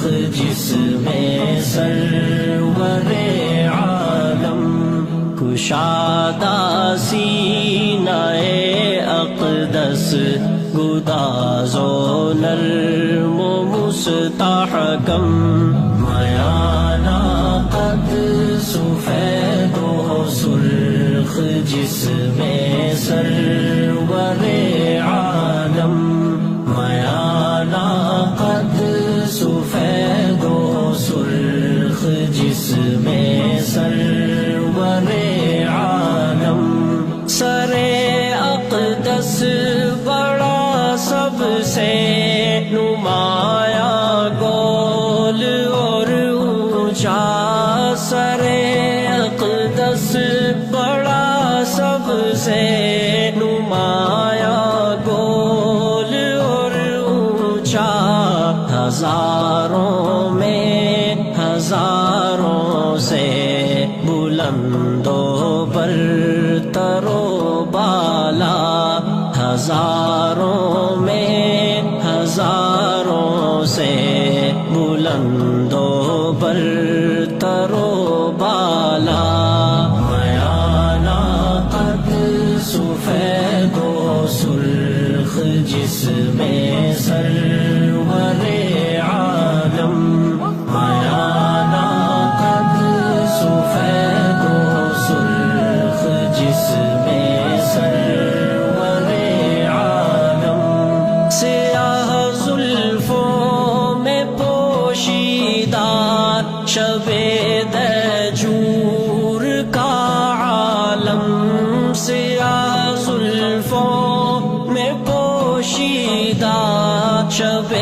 جس میں سرور عالم کشادہ سینہ اقدس گداز و نرم و مستحکم میانہ قد سفید و سرخ جس میں سرور عالم میانہ قد سفید و سرخ جس میں سرور عالم سر اقدس بڑا سب سے نمایاں گول اور اونچا سر اقدس بڑا سب سے نمایاں گول اور اونچا ہزاروں میں ہزاروں سے بلند و برتر و بالا ہزاروں میں ہزاروں سے بلند و برتر و بالا میانہ قد سفید و سرخ جس میں سرور عالم میانہ قد سفید و سرخ جس میں سرور عالم سیاہ زلفوں میں پوشیدہ شب دجور کا عالم سیاہ زلفوں میں پوشیدہ شب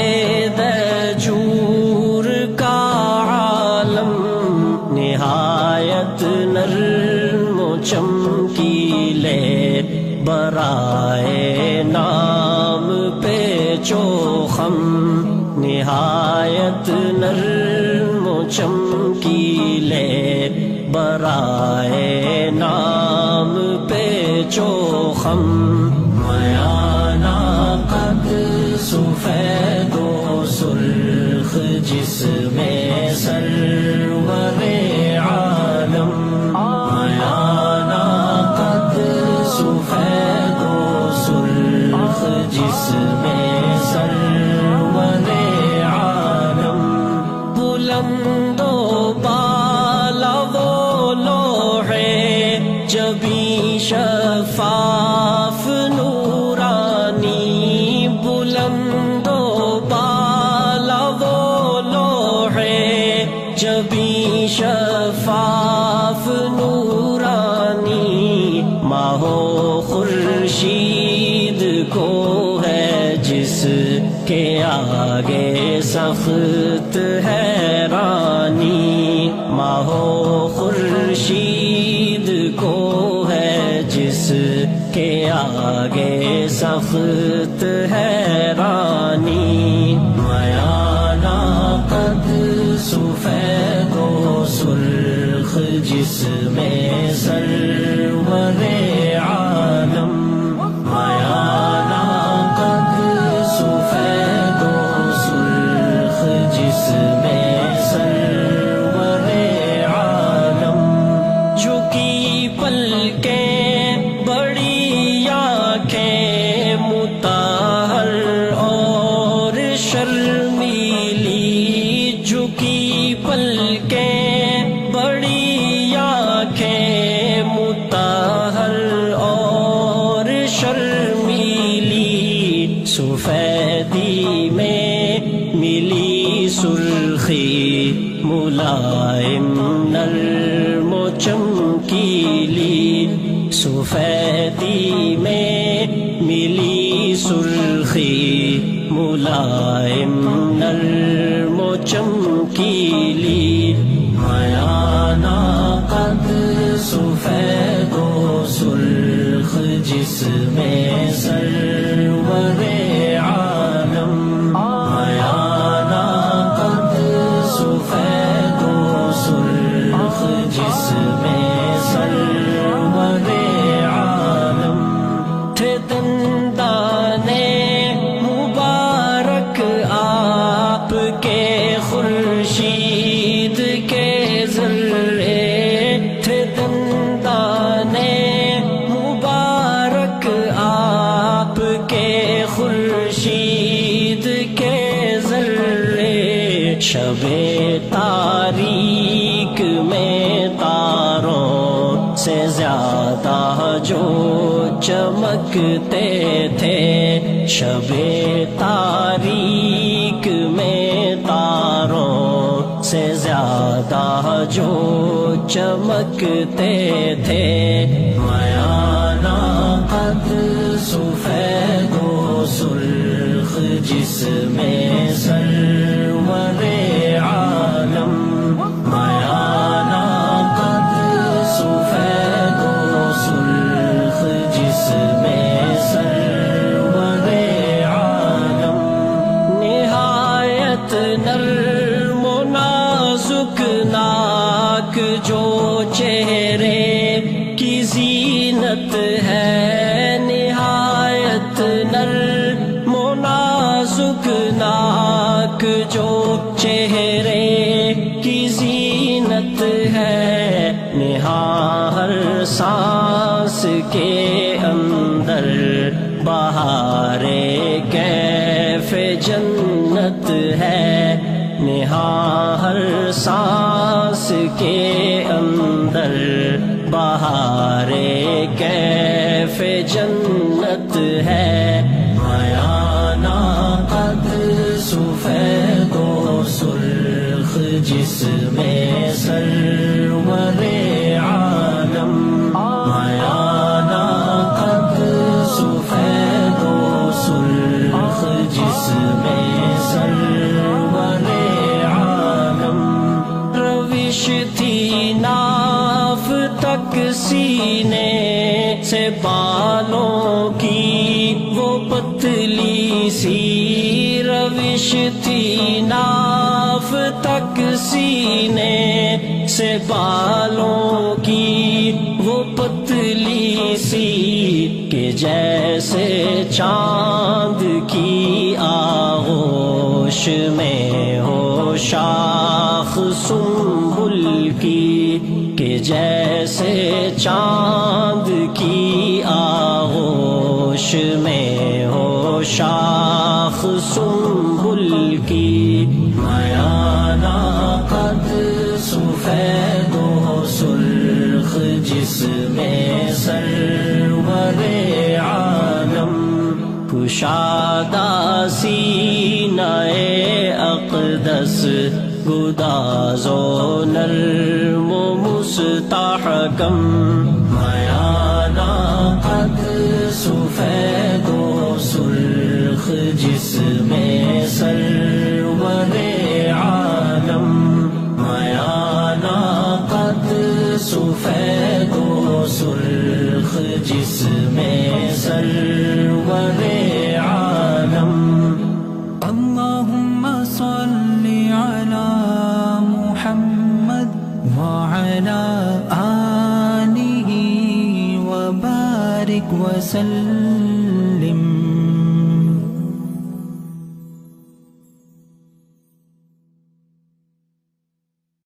دجور کا عالم نہایت نرم و چمکیلے برائے نام پیچ و خم نہایت نرم و چمکیلے برائے نام پیچ و خم میانہ قد سفید و سرخ جس میں سرور عالم میانہ قد سفید و سرخ جس میں سرور عالم بلند و بالا وہ لوح جبیں شفاف نورانی بلند و بالا وہ لوح جبیں شفاف نورانی ماہ و خورشید کو ہے جس کے آگے سخت حیرانی ماہ و خورشید کو ہے جس کے آگے سخت حیرانی میانہ قد سفید و سرخ جس میں سرور عالم میانہ قد سفید و سرخ جس میں سرور عالم جھکی پلکیں بڑی آنکھیں مطہر اور شرمیلی جھکی پلکیں بڑی آنکھیں مطہر اور شرمیلی سفیدی میں ملی سرخی ملائم نرم و چمکیلی سفیدی میں ملی سرخی ملائم نرم و چمکیلی میانہ قد سفید و سرخ جس میں سرور عالم میانہ قد سفید و سرخ جس میں سرور عالم تھے دندانے مبارک آپ کے خر خورشید کے ذرے شب تاریک میں تاروں سے زیادہ جو چمکتے تھے، شب تاریک میں تاروں سے زیادہ جو چمکتے تھے، میانہ قد سفید و سرخ جس میں سرور عالم، میانہ قد سفید و سرخ جس میں سرور عالم، نہایت نرم و نازک ناک جو چہرے کی زینت ہے، نہایت نرم و نازک ناک جو چہرے کی زینت ہے، نہا ہر سانس کے اندر بہار کیف جنت ہے، نہا ہر سانس کے اندر بہار کیف جنت ہے، میانہ قد سفید و سرخ جس میں سرور عالم، میانہ قد سفید و سرخ جس میں سرور عالم، روش تھی ناف تک سینے سے بالوں کی وہ پتلی سی، روش تھی ناف تک سینے سے بالوں کی وہ پتلی سی، کہ جیسے چاند کی آغوش میں ہو شاخ سنبل کی، کہ جیسے چاند کی آغوش میں ہو شاخ سنبل کی، میانہ قد سفید و سرخ جس میں سرور عالم، کشادہ سینہ اقدس گداز و نرم و مستحکم، میانہ قد سفید و سرخ جس میں سرور عالم، میانہ قد سفید و سرخ جس میں سرور عالم، اللہم صل علی محمد وعلی آلہ وبارک وسلم۔